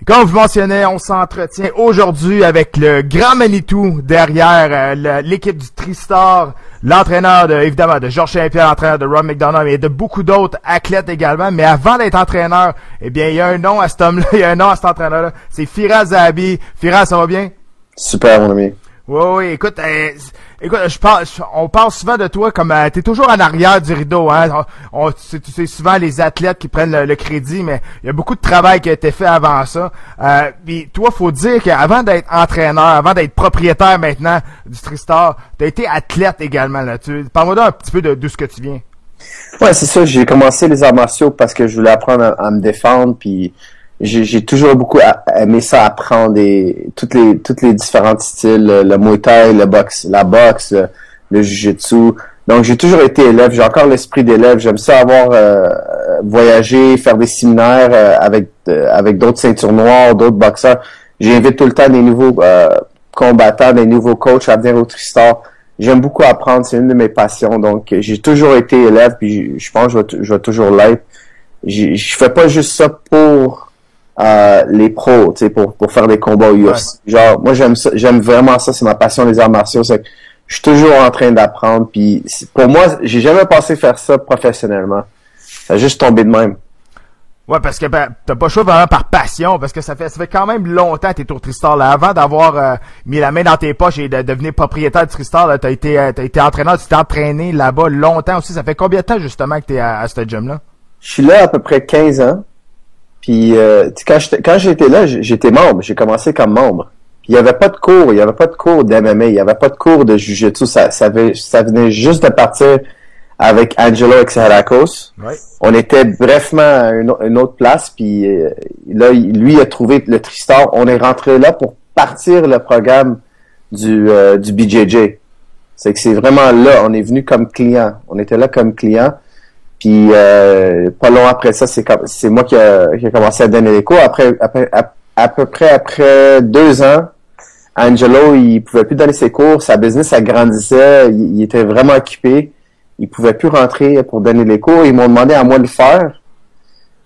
Comme vous mentionnez, on s'entretient aujourd'hui avec le grand Manitou derrière l'équipe du Tristar, l'entraîneur évidemment de Georges Saint-Pierre, l'entraîneur de Ron McDonough et de beaucoup d'autres athlètes également. Mais avant d'être entraîneur, eh bien, il y a un nom à cet homme-là, il y a un nom à cet entraîneur-là. C'est Firas Zahabi. Firas, ça va bien? Super, mon ami. Oui, écoute, on parle souvent de toi comme t'es toujours en arrière du rideau, hein. C'est souvent les athlètes qui prennent le crédit, mais il y a beaucoup de travail qui a été fait avant ça. Puis toi, faut dire qu'avant d'être entraîneur, avant d'être propriétaire maintenant du Tristar, t'as été athlète également là. Parle-moi donc un petit peu de ce que tu viens. Ouais, c'est ça. J'ai commencé les arts martiaux parce que je voulais apprendre à me défendre, puis j'ai toujours beaucoup aimé ça, apprendre toutes les différents styles, le Muay Thai, la boxe, le Jiu-Jitsu. Donc j'ai toujours été élève, j'ai encore l'esprit d'élève, j'aime ça avoir voyager, faire des séminaires avec d'autres ceintures noires, d'autres boxeurs. J'invite tout le temps des nouveaux combattants, des nouveaux coachs à venir au Tristar. J'aime beaucoup apprendre, c'est une de mes passions. Donc j'ai toujours été élève, puis je pense que je vais toujours l'être. Je fais pas juste ça pour les pros, tu sais, pour faire des combats UFC. Ouais. Genre, moi, j'aime vraiment ça, c'est ma passion, les arts martiaux, c'est que je suis toujours en train d'apprendre, puis pour moi, j'ai jamais pensé faire ça professionnellement. Ça a juste tombé de même. Ouais, parce que t'as pas le choix vraiment par passion, parce que ça fait quand même longtemps que t'es au Tristar, là. Avant d'avoir mis la main dans tes poches et de devenir propriétaire du Tristar, là, t'as été entraîneur, tu t'es entraîné là-bas longtemps aussi. Ça fait combien de temps, justement, que t'es à ce gym-là? Je suis là à peu près 15 ans. Puis quand j'étais là, j'étais membre, j'ai commencé comme membre. Puis il y avait pas de cours, d'MMA, il y avait pas de cours de Jiu-Jitsu, ça venait juste de partir avec Angelo Exarchos. Ouais. On était brièvement à une autre place, puis là lui a trouvé le Tristar, on est rentré là pour partir le programme du BJJ. C'est que c'est vraiment là, on est venu comme client, on était là comme client. Puis pas long après ça, c'est moi qui a commencé à donner les cours. À peu près après 2 ans, Angelo, il pouvait plus donner ses cours, sa business agrandissait, il était vraiment occupé, il pouvait plus rentrer pour donner les cours. Ils m'ont demandé à moi de le faire.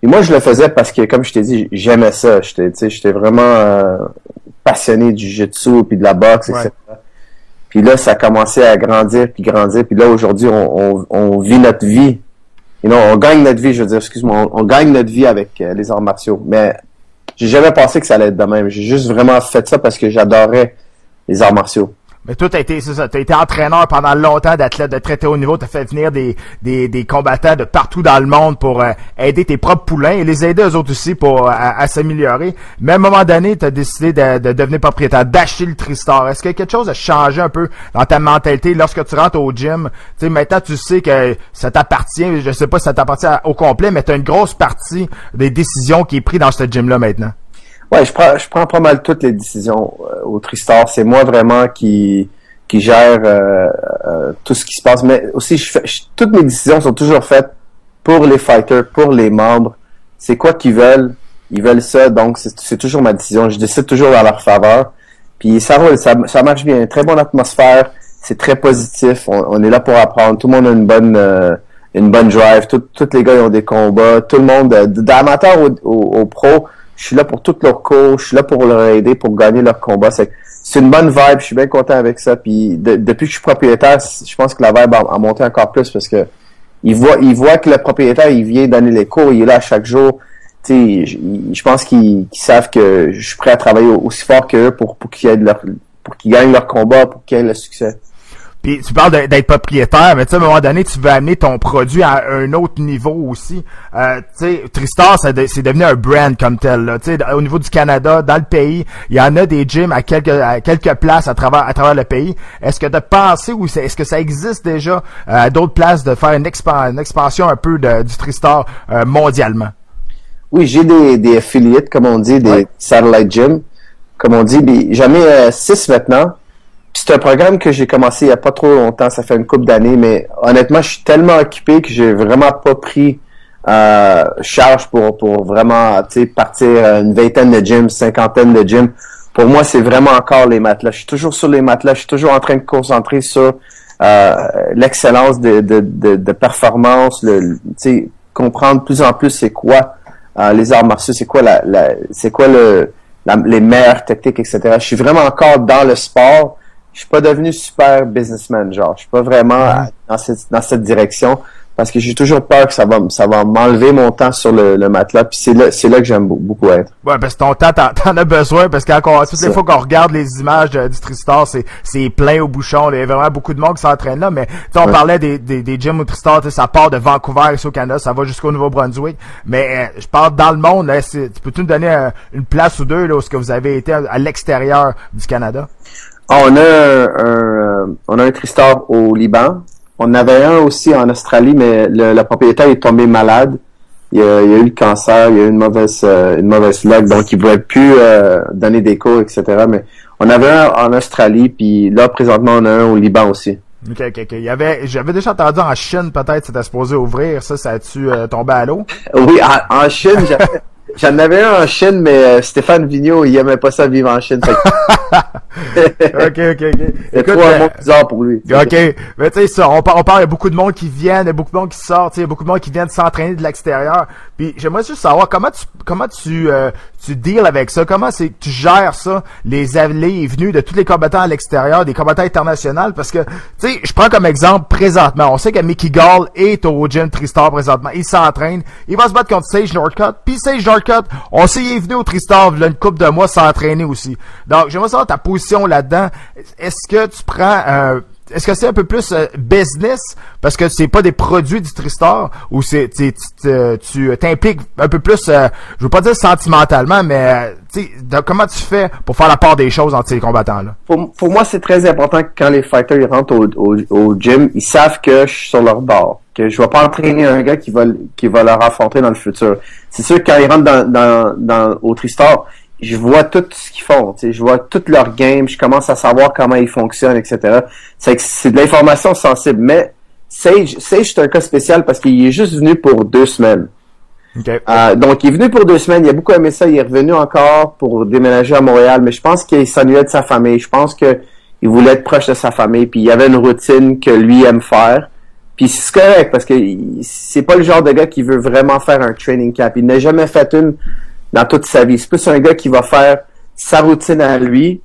Et moi, je le faisais parce que, comme je t'ai dit, j'aimais ça. J'étais vraiment passionné du jiu-jitsu puis de la boxe, etc. Puis là, ça a commencé à grandir. Puis là, aujourd'hui, on vit notre vie. Et non, on gagne notre vie, je veux dire, excuse-moi, on gagne notre vie avec les arts martiaux. Mais j'ai jamais pensé que ça allait être de même. J'ai juste vraiment fait ça parce que j'adorais les arts martiaux. Mais toi, t'as été entraîneur pendant longtemps d'athlètes de très haut niveau. T'as fait venir des combattants de partout dans le monde pour aider tes propres poulains et les aider eux autres aussi pour à s'améliorer. Mais à un moment donné, t'as décidé de devenir propriétaire, d'acheter le Tristar. Est-ce que quelque chose a changé un peu dans ta mentalité lorsque tu rentres au gym? Tu sais, maintenant, tu sais que ça t'appartient. Je sais pas si ça t'appartient au complet, mais t'as une grosse partie des décisions qui est prise dans ce gym-là maintenant. Ouais, je prends pas mal toutes les décisions au Tristar. C'est moi vraiment qui gère tout ce qui se passe. Mais aussi, toutes mes décisions sont toujours faites pour les fighters, pour les membres. C'est quoi qu'ils veulent? Ils veulent ça, donc c'est toujours ma décision. Je décide toujours dans leur faveur. Puis ça roule, ça marche bien. Très bonne atmosphère. C'est très positif. On est là pour apprendre. Tout le monde a une bonne drive. Tous les gars ils ont des combats. Tout le monde, d'amateur au pro. Je suis là pour tous leurs cours, je suis là pour leur aider, pour gagner leur combat. C'est une bonne vibe, je suis bien content avec ça. Puis depuis que je suis propriétaire, je pense que la vibe a monté encore plus parce que il voit que le propriétaire, il vient donner les cours, il est là chaque jour. Tu sais, je pense qu'ils savent que je suis prêt à travailler aussi fort qu'eux pour qu'ils gagnent leur combat, pour qu'ils aient le succès. Puis tu parles d'être propriétaire, mais tu sais, à un moment donné, tu veux amener ton produit à un autre niveau aussi. Tu sais, Tristar, c'est devenu un brand comme tel. Tu sais, au niveau du Canada, dans le pays, il y en a des gyms à quelques places à travers le pays. Est-ce que tu as pensé ou est-ce que ça existe déjà à d'autres places de faire une expansion un peu du Tristar mondialement? Oui, j'ai des affiliates, comme on dit, des satellite gyms, comme on dit. J'en ai 6 maintenant. Puis c'est un programme que j'ai commencé il y a pas trop longtemps, ça fait une couple d'années, mais honnêtement, je suis tellement occupé que j'ai vraiment pas pris charge pour vraiment partir une vingtaine de gyms, 50aine de gyms. Pour moi, c'est vraiment encore les matelas. Je suis toujours sur les matelas, je suis toujours en train de concentrer sur l'excellence de performance, comprendre de plus en plus c'est quoi les arts martiaux, c'est quoi c'est quoi les meilleures techniques, etc. Je suis vraiment encore dans le sport. Je suis pas devenu super businessman, genre. Je suis pas vraiment dans cette direction. Parce que j'ai toujours peur que ça va m'enlever mon temps sur le matelas, puis c'est là que j'aime beaucoup être. Ouais, parce que ton temps, t'en as besoin, parce qu'encore, toutes les fois qu'on regarde les images du Tristar, c'est plein au bouchon, il y a vraiment beaucoup de monde qui s'entraîne là, mais, on parlait des gyms au Tristar, ça part de Vancouver ici au Canada, ça va jusqu'au Nouveau-Brunswick, mais, je parle dans le monde, là, tu peux-tu nous donner une place ou deux, là, où ce que vous avez été à l'extérieur du Canada? On a un Tristar au Liban. On avait un aussi en Australie, mais le propriétaire est tombé malade. Il a eu le cancer, il a eu une mauvaise luck, donc il ne pouvait plus donner des cours, etc. Mais on avait un en Australie, puis là, présentement, on a un au Liban aussi. OK. J'avais déjà entendu en Chine, peut-être, c'était supposé ouvrir. Ça a-tu tombé à l'eau? Oui, en Chine, j'en avais un en Chine, mais Stéphane Vigneault, il aimait pas ça vivre en Chine. OK. C'est trop un monde bizarre pour lui. OK. Mais tu sais, ça, on parle, il y a beaucoup de monde qui viennent, il y a beaucoup de monde qui sortent, il y a beaucoup de monde qui viennent s'entraîner de l'extérieur. Puis j'aimerais juste savoir comment tu deals avec ça, comment tu gères ça, les allées et venues de tous les combattants à l'extérieur, des combattants internationaux, parce que, tu sais, je prends comme exemple présentement, on sait que Mickey Gall est au gym Tristar présentement, il s'entraîne, il va se battre contre Sage Northcutt, puis Sage Northcutt, on sait il est venu au Tristar, il y a une couple de mois s'entraîner aussi. Donc, j'aimerais savoir ta position là-dedans. Est-ce que tu prends est-ce que c'est un peu plus business parce que c'est pas des produits du Tristar ou tu t'impliques un peu plus je veux pas dire sentimentalement mais comment tu fais pour faire la part des choses entre ces combattants là? Pour moi, c'est très important que quand les fighters ils rentrent au gym, ils savent que je suis sur leur bord, que je vais pas entraîner un gars qui va leur affronter dans le futur. C'est sûr que quand ils rentrent au Tristar, je vois tout ce qu'ils font, je vois toute leur game, je commence à savoir comment ils fonctionnent, etc. C'est de l'information sensible, mais Sage, c'est un cas spécial parce qu'il est juste venu pour 2 semaines. Okay. Donc, il est venu pour 2 semaines, il a beaucoup aimé ça, il est revenu encore pour déménager à Montréal, mais je pense qu'il s'ennuyait de sa famille, je pense que il voulait être proche de sa famille, puis il y avait une routine que lui aime faire. Puis c'est correct parce que c'est pas le genre de gars qui veut vraiment faire un training camp. Il n'a jamais fait une dans toute sa vie. C'est plus un gars qui va faire sa routine à lui,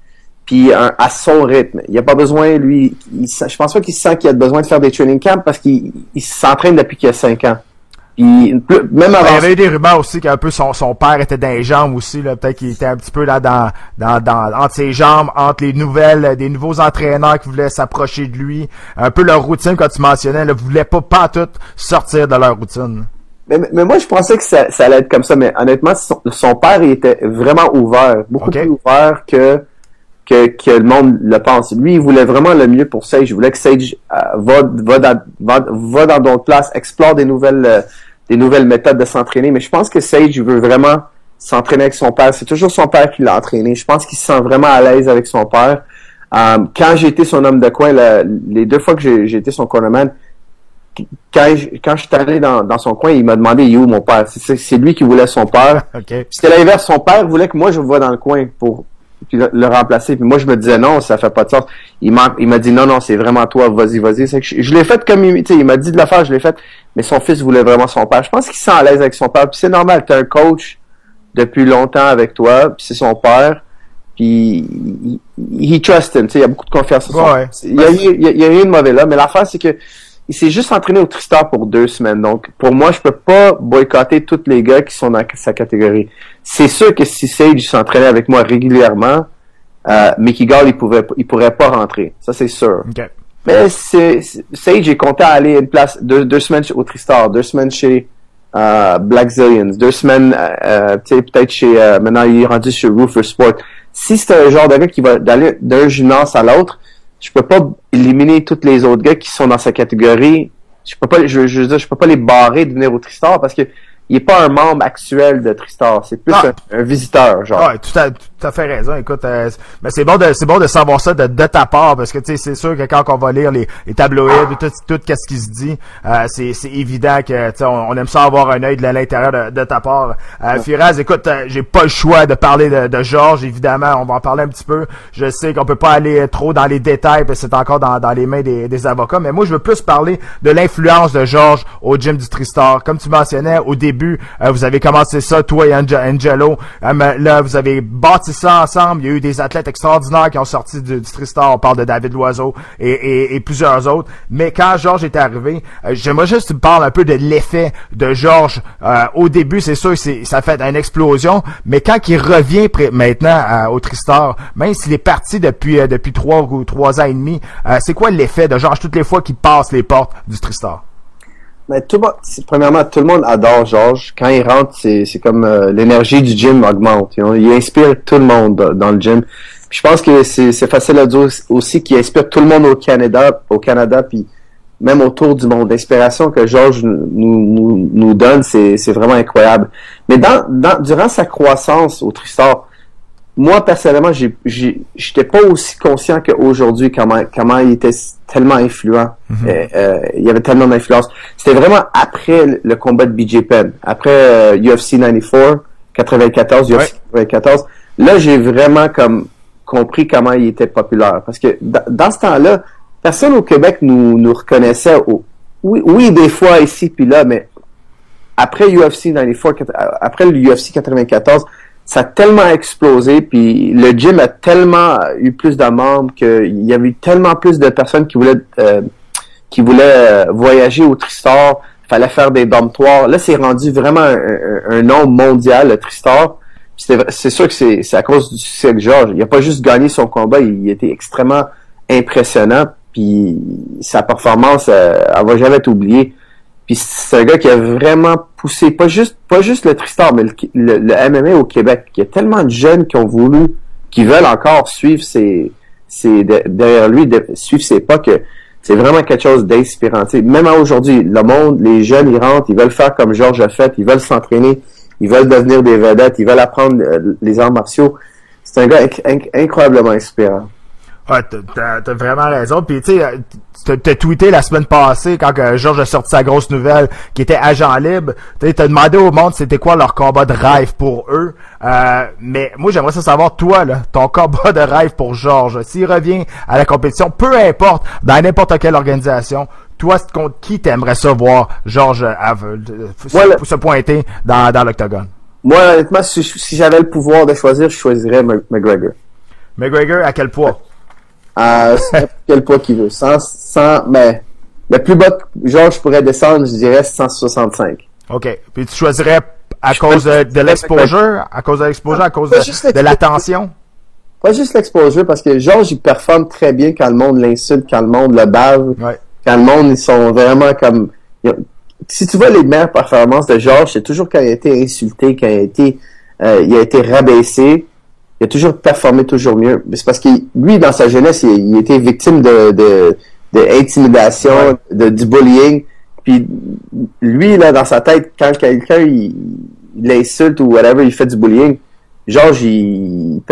puis à son rythme. Il n'y a pas besoin, lui, je pense pas qu'il sent qu'il a besoin de faire des training camps parce qu'il s'entraîne depuis qu'il a 5 ans. Puis, même avant... Il y avait eu des rumeurs aussi qu'un peu son père était dans les jambes aussi, là. Peut-être qu'il était un petit peu là entre ses jambes, entre des nouveaux entraîneurs qui voulaient s'approcher de lui. Un peu leur routine, quand tu mentionnais, là, voulaient pas tout sortir de leur routine. Mais moi, je pensais que ça allait être comme ça, mais honnêtement, son père, il était vraiment ouvert. Beaucoup plus ouvert que le monde le pense. Lui, il voulait vraiment le mieux pour Sage. Il voulait que Sage va dans d'autres places, explore des nouvelles méthodes de s'entraîner. Mais je pense que Sage veut vraiment s'entraîner avec son père. C'est toujours son père qui l'a entraîné. Je pense qu'il se sent vraiment à l'aise avec son père. Quand j'ai été son homme de coin, les 2 fois que j'ai été son cornerman, quand je suis allé dans son coin, il m'a demandé il est où mon père. C'est lui qui voulait son père. Okay. C'était l'inverse. Son père voulait que moi je vois dans le coin pour le remplacer. Puis moi je me disais non, ça fait pas de sens. Il m'a dit non, c'est vraiment toi, vas-y. C'est que je l'ai fait comme il m'a dit de le faire, je l'ai fait. Mais son fils voulait vraiment son père. Je pense qu'il se sent à l'aise avec son père. Puis c'est normal, t'as un coach depuis longtemps avec toi, puis c'est son père. Puis he trust him, il y a beaucoup de confiance. Ouais. Il y a rien de mauvais là, mais l'affaire c'est que il s'est juste entraîné au Tristar pour 2 semaines. Donc, pour moi, je peux pas boycotter tous les gars qui sont dans sa catégorie. C'est sûr que si Sage s'entraînait avec moi régulièrement, Mickey Gall, il pourrait pas rentrer. Ça, c'est sûr. Okay. Mais Sage est content à aller à une place 2 semaines au Tristar, 2 semaines chez Black Zillions, 2 semaines, peut-être chez, maintenant il est rendu chez Ruther Sport. Si c'est un genre de gars qui va d'aller d'un gymnase à l'autre, je peux pas éliminer tous les autres gars qui sont dans sa catégorie. Je peux pas les barrer de venir au Tristar parce que il est pas un membre actuel de Tristar. C'est plus un visiteur, genre. Ouais, tout as fait raison. Écoute, mais c'est bon de savoir ça de ta part, parce que tu sais, c'est sûr que quand on va lire les tabloïds, tout qu'est-ce qui se dit, c'est évident que tu sais, on aime ça avoir un œil de l'intérieur de ta part. Firas, écoute, j'ai pas le choix de parler de Georges, évidemment, on va en parler un petit peu. Je sais qu'on peut pas aller trop dans les détails, parce que c'est encore dans les mains des avocats, mais moi je veux plus parler de l'influence de Georges au gym du Tristar. Comme tu mentionnais au début, vous avez commencé ça, toi et Angelo. Là, vous avez bâti ça ensemble. Il y a eu des athlètes extraordinaires qui ont sorti du Tristar. On parle de David Loiseau et plusieurs autres. Mais quand Georges est arrivé, j'aimerais juste que tu me parles un peu de l'effet de Georges. Au début, c'est sûr que ça fait une explosion, mais quand il revient maintenant au Tristar, même s'il est parti depuis 3 ans et demi, c'est quoi l'effet de Georges toutes les fois qu'il passe les portes du Tristar? Mais premièrement, tout le monde adore Georges. Quand il rentre, c'est comme l'énergie du gym augmente. Il inspire tout le monde dans le gym. Puis je pense que c'est facile à dire aussi qu'il inspire tout le monde au Canada, puis même autour du monde. L'inspiration que Georges nous donne, c'est vraiment incroyable. Mais durant sa croissance au Tristar, moi, personnellement, j'étais pas aussi conscient qu'aujourd'hui comment il était tellement influent. Mm-hmm. Il y avait tellement d'influence. C'était vraiment après le combat de BJ Penn. Après UFC 94, UFC 94. Là, j'ai vraiment compris comment il était populaire. Parce que dans ce temps-là, personne au Québec nous reconnaissait. Oui, des fois ici puis là, mais après UFC 94, après le UFC 94, ça a tellement explosé, puis le gym a tellement eu plus de membres qu'il y avait eu tellement plus de personnes qui voulaient voyager au Tristar. Fallait faire des dortoirs. Là, c'est rendu vraiment un nom mondial, le Tristar. C'est sûr que c'est à cause du succès de Georges. Il a pas juste gagné son combat, il était extrêmement impressionnant, puis sa performance, elle va jamais être oubliée. Puis c'est un gars qui a vraiment poussé, pas juste le Tristar, mais le MMA au Québec. Il y a tellement de jeunes qui veulent encore suivre derrière lui, suivre ses pas, que c'est vraiment quelque chose d'inspirant. Tu sais, même aujourd'hui, le monde, les jeunes, ils rentrent, ils veulent faire comme Georges a fait, ils veulent s'entraîner, ils veulent devenir des vedettes, ils veulent apprendre les arts martiaux. C'est un gars incroyablement inspirant. Ouais, t'as vraiment raison. Puis tu sais, t'as tweeté la semaine passée quand Georges a sorti sa grosse nouvelle qui était agent libre. T'as demandé au monde c'était quoi leur combat de rêve pour eux. Mais moi j'aimerais ça savoir toi là, ton combat de rêve pour Georges. S'il revient à la compétition, peu importe, dans n'importe quelle organisation, toi contre qui t'aimerais ça voir Georges se pointer dans l'octogone? Moi honnêtement, si j'avais le pouvoir de choisir, je choisirais McGregor. McGregor à quel poids? Quel poids qu'il veut. Mais le plus bas que Georges pourrait descendre, je dirais 165. OK. Puis tu choisirais à cause de l'exposure, à cause de l'attention? Pas juste l'exposure, parce que Georges, il performe très bien quand le monde l'insulte, quand le monde le bave, quand le monde, ils sont vraiment comme... Si tu vois les meilleures performances de Georges, c'est toujours quand il a été insulté, quand il a été rabaissé. Il a toujours performé toujours mieux. C'est parce que lui, dans sa jeunesse, il était victime de intimidation, du bullying. Puis lui, là, dans sa tête, quand quelqu'un il l'insulte ou whatever, il fait du bullying, Georges, il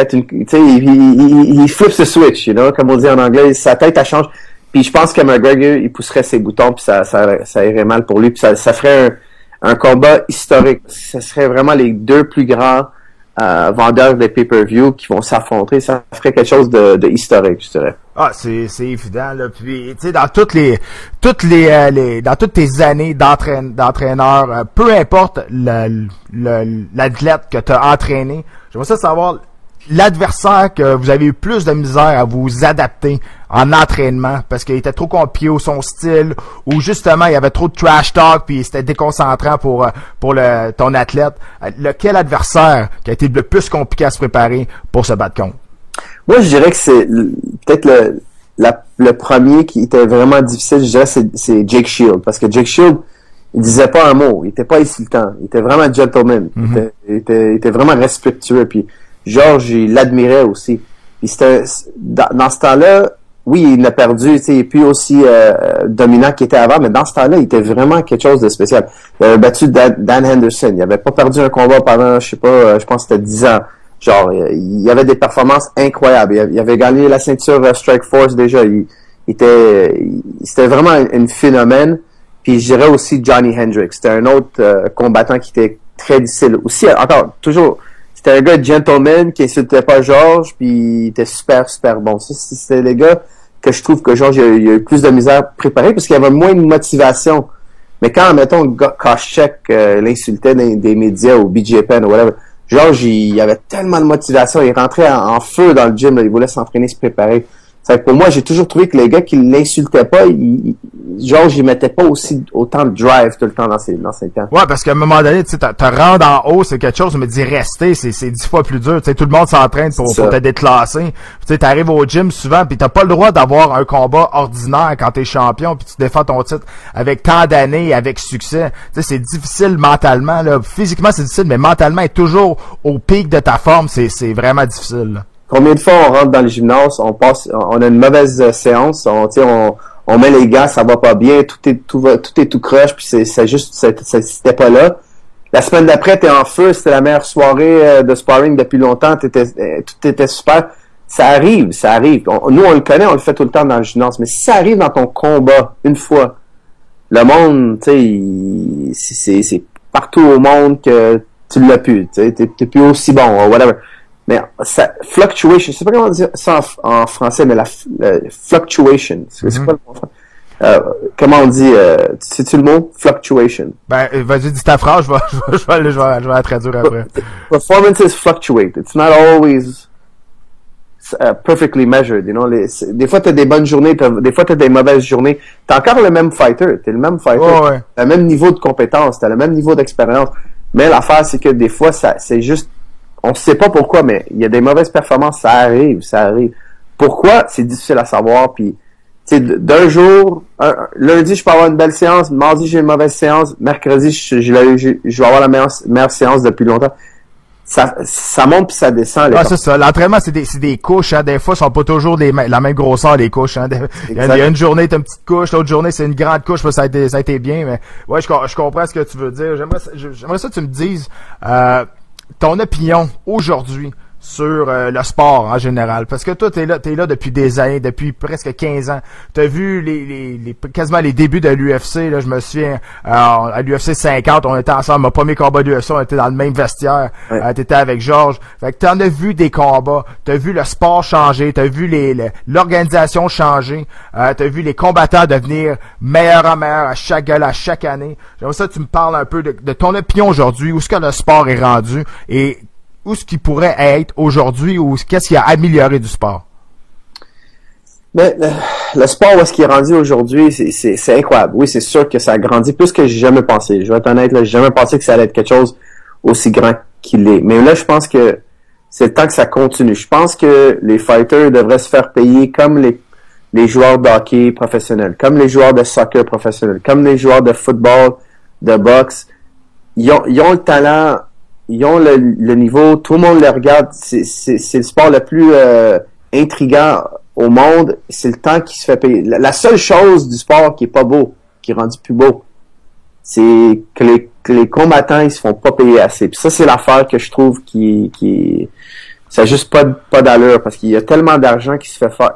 flippe ce switch, comme on dit en anglais, sa tête, elle change. Puis je pense que McGregor, il pousserait ses boutons, puis ça irait mal pour lui, puis ça ferait un combat historique. Ça serait vraiment les deux plus grands vendeurs de pay-per-view qui vont s'affronter. Ça ferait quelque chose de historique, je dirais. Ah, c'est évident, là. Puis, tu sais, dans toutes tes années d'entraîneur, peu importe l'athlète que tu as entraîné, j'aimerais ça savoir l'adversaire que vous avez eu plus de misère à vous adapter en entraînement parce qu'il était trop compliqué ou son style ou justement il y avait trop de trash talk puis c'était déconcentrant pour ton athlète. Lequel adversaire qui a été le plus compliqué à se préparer pour se battre contre? Moi, je dirais que c'est peut-être le premier qui était vraiment difficile, je dirais c'est Jake Shield, parce que Jake Shield, il disait pas un mot, il était pas insultant, il était vraiment gentleman, il était vraiment respectueux, puis Georges, il l'admirait aussi. Puis dans ce temps-là, oui, il a perdu, tu sais, il est plus aussi dominant qu'il était avant, mais dans ce temps-là, il était vraiment quelque chose de spécial. Il avait battu Dan Henderson, il avait pas perdu un combat pendant, je sais pas, je pense que c'était 10 ans. Genre, il y avait des performances incroyables. Il avait gagné la ceinture Strike Force déjà. C'était vraiment un phénomène. Puis je dirais aussi Johnny Hendricks. C'était un autre combattant qui était très difficile. Aussi, encore, toujours, c'était un gars gentleman qui insultait pas Georges, puis il était super, super bon. Ça, c'était les gars que je trouve que Georges, il a eu plus de misère à préparer parce qu'il y avait moins de motivation. Mais quand, mettons, Koscheck l'insultait dans des médias ou BJ Penn ou whatever, Georges, il avait tellement de motivation, il rentrait en feu dans le gym, là, il voulait s'entraîner, se préparer. C'est que pour moi, j'ai toujours trouvé que les gars qui l'insultaient pas, Georges, il mettait pas autant de drive tout le temps dans ses temps. Ouais, parce qu'à un moment donné, tu sais, te rendre en haut, c'est quelque chose, mais d'y rester, c'est 10 fois plus dur. Tu sais, tout le monde s'entraîne pour te déclasser. Tu sais, t'arrives au gym souvent, puis t'as pas le droit d'avoir un combat ordinaire quand t'es champion, puis tu défends ton titre avec tant d'années, avec succès. Tu sais, c'est difficile mentalement, là. Physiquement, c'est difficile, mais mentalement, être toujours au pic de ta forme, c'est vraiment difficile, là. Combien de fois on rentre dans le gymnase, on a une mauvaise séance, on met les gants, ça va pas bien, tout est tout croche, puis c'était pas là. La semaine d'après, t'es en feu, c'était la meilleure soirée de sparring depuis longtemps, tout était super. Ça arrive. Nous, on le connaît, on le fait tout le temps dans le gymnase, mais si ça arrive dans ton combat, une fois, le monde, tu sais, c'est partout au monde que tu l'as plus, tu sais, t'es plus aussi bon, whatever. Mais fluctuation, je sais pas comment dire ça en français, mais la fluctuation, c'est quoi le mot français? Comment on dit, sais-tu le mot? Fluctuation. Ben, vas-y, dis ta phrase, je vais la traduire après. Performances fluctuate. It's not always perfectly measured, you know. Des fois, t'as des bonnes journées, des fois, t'as des mauvaises journées. T'es encore le même fighter, t'es le même fighter. Oh, ouais. T'as le même niveau de compétence, t'as le même niveau d'expérience. Mais l'affaire, c'est que des fois, c'est juste, on sait pas pourquoi, mais il y a des mauvaises performances, ça arrive. Pourquoi? C'est difficile à savoir, puis tu sais, d'un jour, lundi, je peux avoir une belle séance, mardi, j'ai une mauvaise séance, mercredi, je vais avoir la meilleure séance depuis longtemps. Ça monte puis ça descend. Ah, c'est ça. L'entraînement, c'est des couches, hein. Des fois, sont pas toujours la même grosseur, les couches, hein. Il y a une journée, t'as une petite couche, l'autre journée, c'est une grande couche, ça a été bien, mais ouais, je comprends ce que tu veux dire. J'aimerais ça que tu me dises, ton opinion aujourd'hui sur le sport en général, parce que toi t'es là depuis des années, depuis presque 15 ans. T'as vu quasiment les débuts de l'UFC, là, je me souviens à l'UFC 50, on était ensemble, mon premier combat de l'UFC, on était dans le même vestiaire. Ouais. T'étais avec Georges. Fait que t'en as vu des combats, t'as vu le sport changer, t'as vu l'organisation changer, t'as vu les combattants devenir meilleurs en meilleurs à chaque gala, à chaque année. J'aimerais ça que tu me parles un peu de ton opinion aujourd'hui, où est-ce que le sport est rendu et où ce qui pourrait être aujourd'hui ou qu'est-ce qui a amélioré du sport? Mais le sport, où est-ce qu'il est rendu aujourd'hui, c'est incroyable. Oui, c'est sûr que ça a grandi plus que j'ai jamais pensé. Je vais être honnête, là, j'ai jamais pensé que ça allait être quelque chose aussi grand qu'il est. Mais là, je pense que c'est le temps que ça continue. Je pense que les fighters devraient se faire payer comme les joueurs de hockey professionnels, comme les joueurs de soccer professionnels, comme les joueurs de football, de boxe. Ils ont le talent. Ils ont le niveau, tout le monde les regarde, c'est le sport le plus intriguant au monde, c'est le temps qui se fait payer. La seule chose du sport qui est pas beau, qui est rendu plus beau, c'est que les combattants, ils se font pas payer assez. Puis ça, c'est l'affaire que je trouve qui ça a juste pas d'allure, parce qu'il y a tellement d'argent qui se fait faire,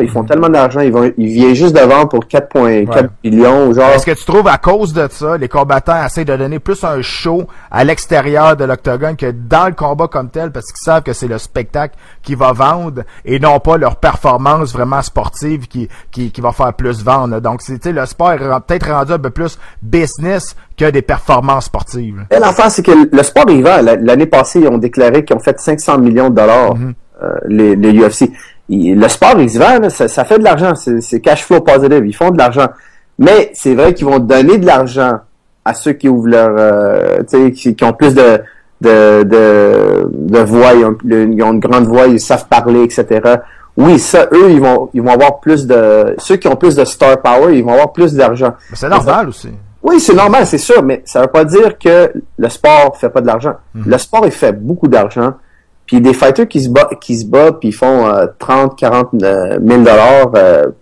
ils font tellement d'argent, ils viennent juste de vendre pour 4,4 millions, genre. Est-ce que tu trouves à cause de ça, les combattants essaient de donner plus un show à l'extérieur de l'octogone que dans le combat comme tel, parce qu'ils savent que c'est le spectacle qui va vendre et non pas leur performance vraiment sportive qui va faire plus vendre. Donc, le sport est peut-être rendu un peu plus business que des performances sportives. Et l'affaire, c'est que le sport est vend. L'année passée, ils ont déclaré qu'ils ont fait 500 millions de dollars, les UFC. Le sport, il se vend, là, ça fait de l'argent, c'est cash flow positive, ils font de l'argent. Mais c'est vrai qu'ils vont donner de l'argent à ceux qui ouvrent leur, qui ont plus de voix, ils ont une grande voix, ils savent parler, etc. Oui, ça, eux, ils vont avoir plus de, ceux qui ont plus de star power, ils vont avoir plus d'argent. Mais c'est normal aussi. Oui, c'est normal, c'est sûr, mais ça veut pas dire que le sport fait pas de l'argent. Le sport, il fait beaucoup d'argent. Puis des fighters qui se battent puis ils font 30-40 000 $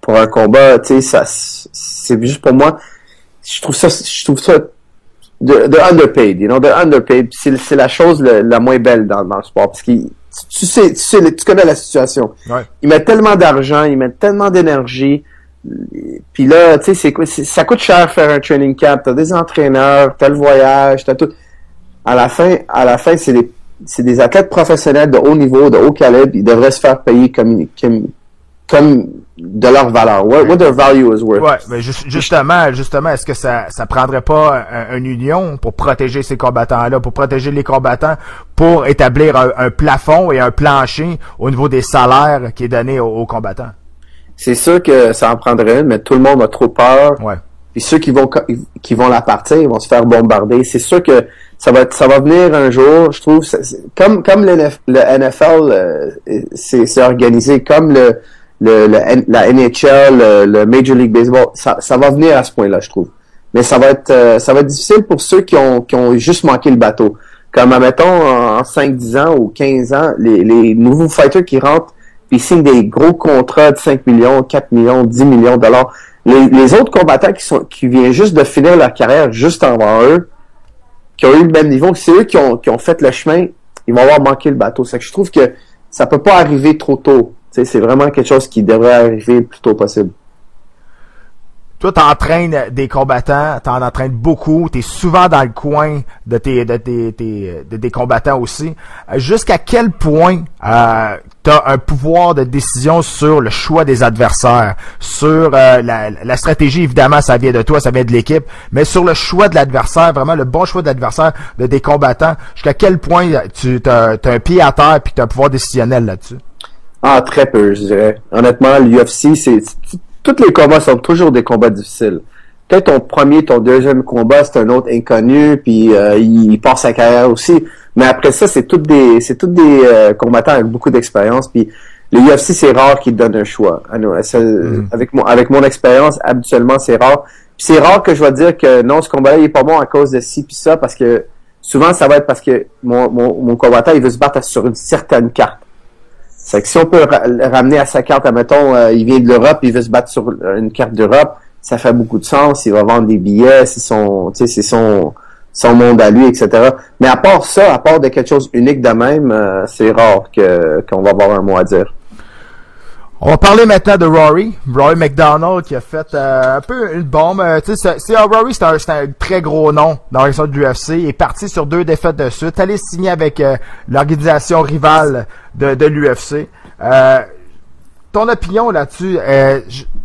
pour un combat, tu sais, ça, c'est juste pour moi, je trouve ça they're underpaid, they're underpaid. C'est la chose la moins belle dans le sport, parce que tu connais la situation. Ouais. Ils mettent tellement d'argent, ils mettent tellement d'énergie, puis là, tu sais, ça coûte cher faire un training camp. T'as des entraîneurs, t'as le voyage, t'as tout. À la fin, c'est des athlètes professionnels de haut niveau, de haut calibre. Ils devraient se faire payer comme de leur valeur. What their value is worth. Ouais, mais justement, est-ce que ça prendrait pas une union pour protéger ces combattants-là, pour protéger les combattants, pour établir un plafond et un plancher au niveau des salaires qui est donné aux combattants? C'est sûr que ça en prendrait une, mais tout le monde a trop peur. Ouais. Puis ceux qui vont la partir, ils vont se faire bombarder. C'est sûr que ça va venir un jour, je trouve, comme le NFL c'est organisé, comme la NHL, le Major League Baseball, ça va venir à ce point-là, je trouve. Mais ça va être difficile pour ceux qui ont juste manqué le bateau. Comme, admettons, en 5-10 ans ou 15 ans, les nouveaux fighters qui rentrent, puis ils signent des gros contrats de 5 millions, 4 millions, 10 millions de dollars. Les autres combattants qui viennent juste de finir leur carrière juste avant eux, qui ont eu le même niveau, c'est eux qui ont fait le chemin, ils vont avoir manqué le bateau. C'est que je trouve que ça peut pas arriver trop tôt. Tu sais, c'est vraiment quelque chose qui devrait arriver le plus tôt possible. Toi, t'entraînes des combattants, t'en entraînes beaucoup, t'es souvent dans le coin de des combattants aussi. Jusqu'à quel point t'as un pouvoir de décision sur le choix des adversaires, sur la stratégie, évidemment, ça vient de toi, ça vient de l'équipe, mais sur le choix de l'adversaire, vraiment le bon choix de l'adversaire, de des combattants, jusqu'à quel point t'as un pied à terre puis t'as un pouvoir décisionnel là-dessus? Ah, très peu, je dirais. Honnêtement, l'UFC, tous les combats sont toujours des combats difficiles. Peut-être ton deuxième combat, c'est un autre inconnu, puis il passe sa carrière aussi. Mais après ça, c'est tous des combattants avec beaucoup d'expérience. Puis l'UFC, c'est rare qu'ils te donnent un choix. Avec mon expérience, habituellement, c'est rare. Puis c'est rare que je vais dire que non, ce combat-là, il est pas bon à cause de ci puis ça, parce que souvent, ça va être parce que mon combattant, il veut se battre sur une certaine carte. C'est que si on peut ramener à sa carte, admettons, il vient de l'Europe, il veut se battre sur une carte d'Europe, ça fait beaucoup de sens, il va vendre des billets, c'est son monde à lui, etc. Mais à part ça, à part de quelque chose unique de même, c'est rare qu'on va avoir un mot à dire. On va parler maintenant de Rory McDonald qui a fait un peu une bombe. Rory, c'est un très gros nom dans l'histoire de l'UFC. Il est parti sur 2 défaites de suite. Allé signer avec l'organisation rivale de l'UFC. Ton opinion là-dessus,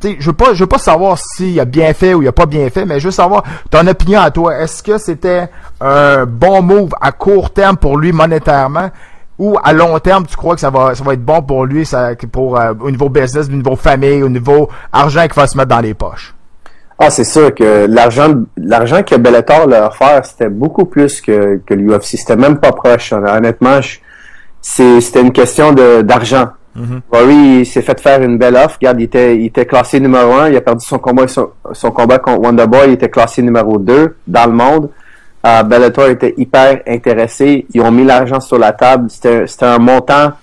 je veux pas savoir s'il a bien fait ou il a pas bien fait, mais je veux savoir ton opinion à toi. Est-ce que c'était un bon move à court terme pour lui monétairement? Ou à long terme, tu crois que ça va être bon pour lui, au niveau business, au niveau famille, au niveau argent qu'il va se mettre dans les poches? Ah, c'est sûr que l'argent que Bellator leur offert, c'était beaucoup plus que l'UFC. C'était même pas proche. Honnêtement, c'était une question d'argent. Mm-hmm. Rory, il s'est fait faire une belle offre. Regarde, il était classé numéro 1. Il a perdu son combat contre Wonderboy. Il était classé numéro 2 dans le monde. Bellator était hyper intéressé. Ils ont mis l'argent sur la table. C'était un montant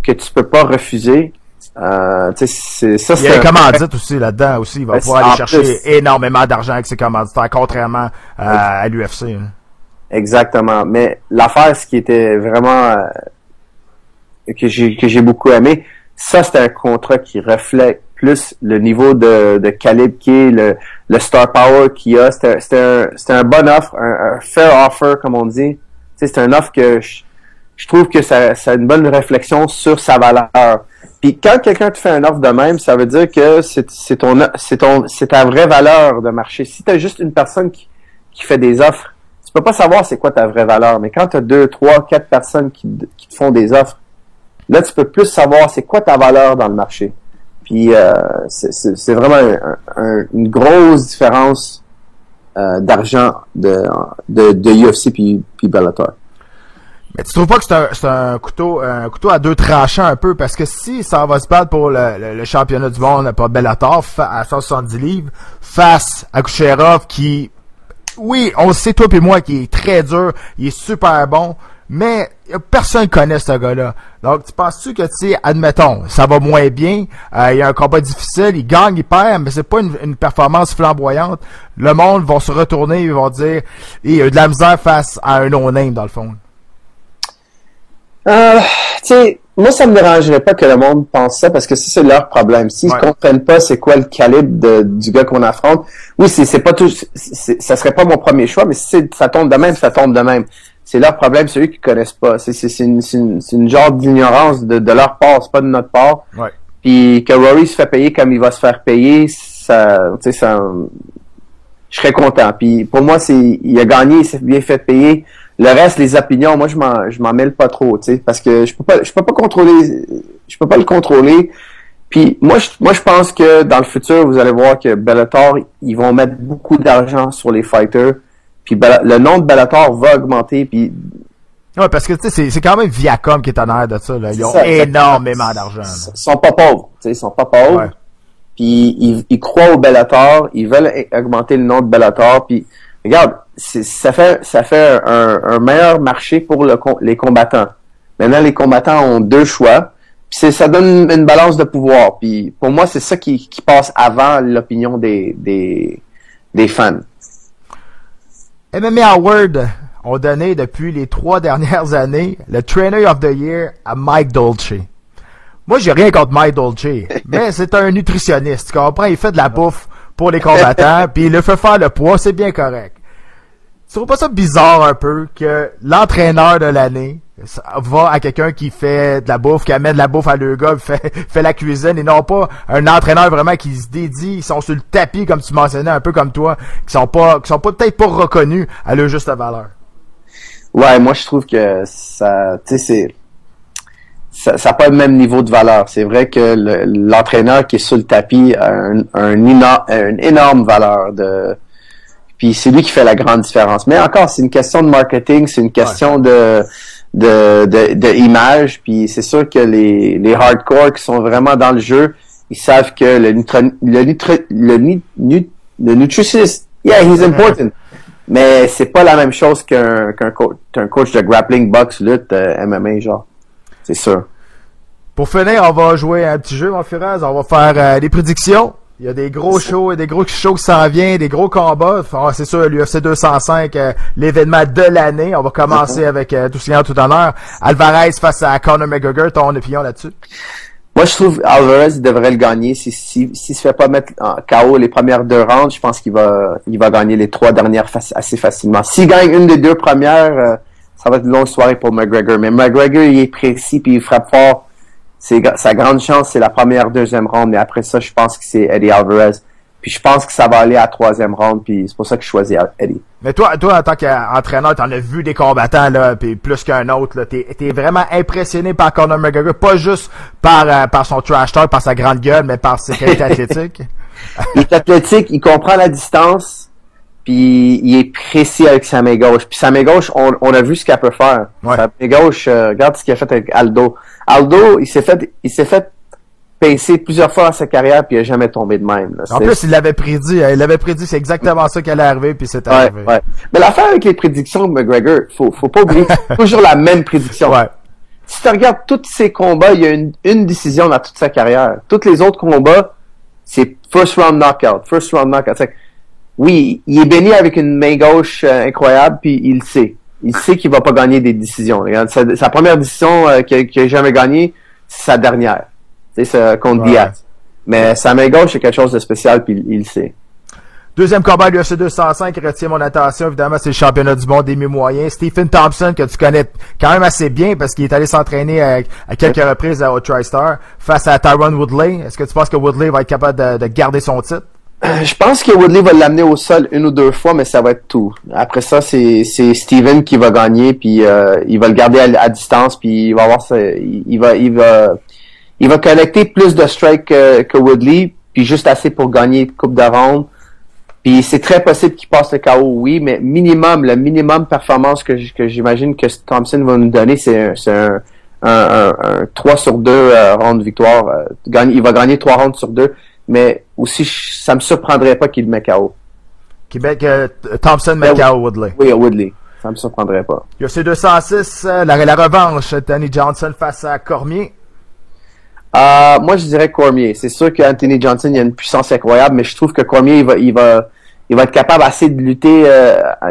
que tu peux pas refuser. Il y a un commandite aussi là-dedans aussi. Il va pouvoir aller chercher énormément d'argent avec ses commanditaires, contrairement à l'UFC. Hein. Exactement. Mais l'affaire, ce qui était vraiment que j'ai beaucoup aimé, ça c'était un contrat qui reflète plus le niveau de calibre qui est, le star power qu'il y a. C'était un bon offre, un fair offer, comme on dit. C'est un offre que je trouve que ça a une bonne réflexion sur sa valeur. Puis quand quelqu'un te fait une offre de même, ça veut dire que c'est ta vraie valeur de marché. Si tu as juste une personne qui fait des offres, tu peux pas savoir c'est quoi ta vraie valeur. Mais quand tu as 2, 3, 4 personnes qui te font des offres, là tu peux plus savoir c'est quoi ta valeur dans le marché. Puis c'est vraiment une grosse différence d'argent de UFC puis Bellator. Mais tu trouves pas que c'est un couteau à 2 tranchants un peu, parce que si ça va se battre pour le championnat du monde pour Bellator à 170 livres face à Kucherov qui, oui, on le sait toi et moi, qui est très dur, il est super bon. mais personne connaît ce gars-là. Donc, tu penses-tu que, tu sais, admettons, ça va moins bien, il y a un combat difficile, il gagne, il perd, mais c'est pas une performance flamboyante. Le monde va se retourner, ils vont dire, il y a eu de la misère face à un no-name, dans le fond. Tu sais, moi, ça me dérangerait pas que le monde pense ça parce que ça, c'est leur problème. S'ils comprennent pas c'est quoi le calibre du gars qu'on affronte, oui, c'est pas tout, ça serait pas mon premier choix, mais si ça tombe de même, ça tombe de même. C'est leur problème, c'est eux qui connaissent pas. C'est une genre d'ignorance de leur part, c'est pas de notre part. Ouais. Puis que Rory se fait payer comme il va se faire payer, ça, tu sais, ça, je serais content. Puis pour moi, il a gagné, il s'est bien fait payer. Le reste, les opinions, moi, je m'en mêle pas trop, tu sais, parce que je peux pas le contrôler. Puis moi, je pense que dans le futur, vous allez voir que Bellator, ils vont mettre beaucoup d'argent sur les fighters. Puis le nom de Bellator va augmenter. Puis ouais, parce que tu sais, c'est quand même Viacom qui est en arrière de ça. Là. Ils ont énormément d'argent. Ils sont pas pauvres, tu sais, ils sont pas pauvres. Ouais. Puis ils croient au Bellator, ils veulent augmenter le nom de Bellator. Puis regarde, ça fait un meilleur marché pour les combattants. Maintenant, les combattants ont deux choix. Puis ça donne une balance de pouvoir. Puis pour moi, c'est ça qui passe avant l'opinion des fans. MMA Award ont donné depuis les 3 dernières années le Trainer of the Year à Mike Dolce. Moi, j'ai rien contre Mike Dolce, mais c'est un nutritionniste, tu comprends? Il fait de la bouffe pour les combattants, puis il le fait faire le poids, c'est bien correct. Tu trouves pas ça bizarre un peu que l'entraîneur de l'année va à quelqu'un qui fait de la bouffe, qui amène de la bouffe à le gars, fait la cuisine, et non pas un entraîneur vraiment qui se dédie, ils sont sur le tapis, comme tu mentionnais, un peu comme toi, qui sont pas peut-être pas reconnus à leur juste valeur. Ouais, moi je trouve que ça, tu sais, ça n'a pas le même niveau de valeur. C'est vrai que l'entraîneur qui est sur le tapis a une énorme valeur puis c'est lui qui fait la grande différence. Mais encore, c'est une question de marketing, c'est une question de image, puis c'est sûr que les hardcore qui sont vraiment dans le jeu, ils savent que le nutritionniste, yeah, he's important. Mais c'est pas la même chose qu'un coach de grappling, boxe, lutte, MMA, genre. C'est sûr. Pour finir, on va jouer un petit jeu, mon Firas. On va faire des prédictions. Il y a des gros shows et des gros shows qui s'en viennent, des gros combats. C'est sûr, l'UFC 205, l'événement de l'année. On va commencer avec tout ce tout honneur. Alvarez face à Conor McGregor. Ton opinion là-dessus? Moi, je trouve Alvarez devrait le gagner. S'il se fait pas mettre en KO les premières 2 rounds, je pense qu'il va gagner les 3 dernières assez facilement. S'il gagne une des 2 premières, ça va être une longue soirée pour McGregor. Mais McGregor, il est précis puis il frappe fort. Sa grande chance, c'est la première, 2e round, mais après ça, je pense que c'est Eddie Alvarez. Puis je pense que ça va aller à 3e round, puis c'est pour ça que je choisis Eddie. Mais toi, en tant qu'entraîneur, t'en as vu des combattants, là, puis plus qu'un autre, là. T'es vraiment impressionné par Conor McGregor, pas juste par son trash talk, par sa grande gueule, mais par ses qualités athlétiques. Il est athlétique, il comprend la distance, puis il est précis avec sa main gauche. Puis sa main gauche, on a vu ce qu'elle peut faire. Ouais. Sa main gauche, regarde ce qu'il a fait avec Aldo. Aldo, il s'est fait pacer plusieurs fois dans sa carrière puis il a jamais tombé de même. Là. En plus, il l'avait prédit, c'est exactement ça qui allait arriver puis c'est arrivé. Ouais. Mais l'affaire avec les prédictions de McGregor, faut pas oublier, c'est toujours la même prédiction. Ouais. Si tu regardes tous ses combats, il y a une décision dans toute sa carrière. Tous les autres combats, c'est first round knockout. Oui, il est béni avec une main gauche incroyable puis il le sait. Il sait qu'il va pas gagner des décisions. Regarde, sa première décision qu'il a jamais gagnée, c'est sa dernière. C'est contre Diaz. Mais sa main gauche, c'est quelque chose de spécial, puis il le sait. Deuxième combat à l'UFC 205 qui retient mon attention, évidemment, c'est le championnat du monde des mi-moyens. Stephen Thompson, que tu connais quand même assez bien, parce qu'il est allé s'entraîner à quelques reprises au TriStar, face à Tyron Woodley. Est-ce que tu penses que Woodley va être capable de garder son titre? Je pense que Woodley va l'amener au sol 1 ou 2 fois, mais ça va être tout. Après ça, c'est Steven qui va gagner, puis il va le garder à distance, puis il va avoir il va collecter plus de strikes que Woodley, puis juste assez pour gagner une coupe de ronde. Puis c'est très possible qu'il passe le KO, oui, mais le minimum performance que j'imagine que Thompson va nous donner, c'est un 3 sur 2 round de victoire. Il va gagner 3 rounds sur 2. Mais aussi, ça me surprendrait pas qu'il le met KO. Thompson met KO Woodley. Oui, Woodley. Ça me surprendrait pas. UFC 206, la revanche, Anthony Johnson face à Cormier. Moi, je dirais Cormier. C'est sûr qu'Anthony Johnson, il a une puissance incroyable, mais je trouve que Cormier, il va être capable assez de lutter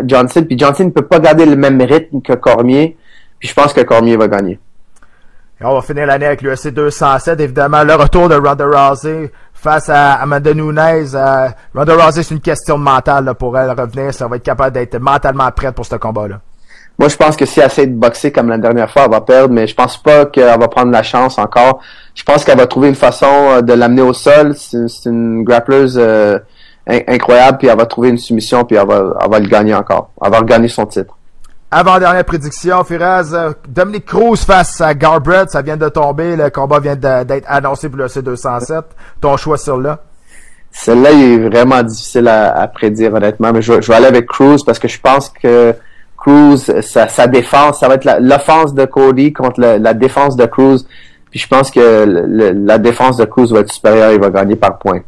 Johnson. Puis Johnson ne peut pas garder le même rythme que Cormier. Puis je pense que Cormier va gagner. Et on va finir l'année avec l'UFC 207. Évidemment, le retour de Ronda Rousey face à Amanda Nunes. Ronda Rousey, c'est une question de mental là, pour elle revenir. Ça va être capable d'être mentalement prête pour ce combat-là. Moi, je pense que si elle essaie de boxer comme la dernière fois, elle va perdre, mais je pense pas qu'elle va prendre la chance encore. Je pense qu'elle va trouver une façon de l'amener au sol. C'est une grappleuse incroyable, puis elle va trouver une soumission, puis elle va le gagner encore. Elle va regagner son titre. Avant-dernière prédiction, Firas, Dominic Cruz face à Garbrandt, ça vient de tomber, le combat vient d'être annoncé pour le C207. Ton choix sur là? Celle-là, il est vraiment difficile à prédire, honnêtement, mais je vais aller avec Cruz parce que je pense que Cruz, sa défense, ça va être l'offense de Cody contre la défense de Cruz. Puis je pense que la défense de Cruz va être supérieure, il va gagner par point.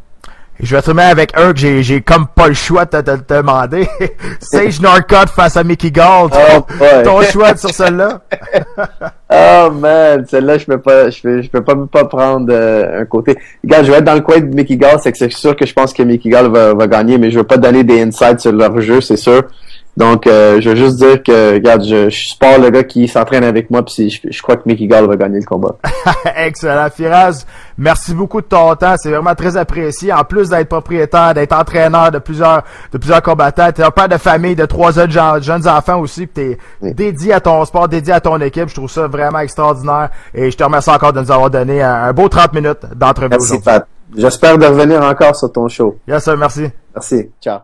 Et je vais terminer avec un que j'ai comme pas le choix de te demander. Sage Northcutt face à Mickey Gall. Ton choix sur celle-là? Oh man, celle-là je peux pas prendre un côté. Regarde, je vais être dans le coin de Mickey Gall, c'est que c'est sûr que je pense que Mickey Gall va gagner, mais je veux pas donner des insights sur leur jeu, c'est sûr. Donc je veux juste dire que regarde, je supporte le gars qui s'entraîne avec moi, puis je crois que Mickey Gall va gagner le combat. Excellent, Firas. Merci beaucoup de ton temps, c'est vraiment très apprécié. En plus d'être propriétaire, d'être entraîneur de plusieurs combattants, t'es un père de famille de 3 jeunes enfants aussi, puis t'es dédié à ton sport, dédié à ton équipe. Je trouve ça vraiment extraordinaire et je te remercie encore de nous avoir donné un beau 30 minutes d'entrevue aujourd'hui. Merci Pat. J'espère de revenir encore sur ton show. Yes sir, merci. Merci. Ciao.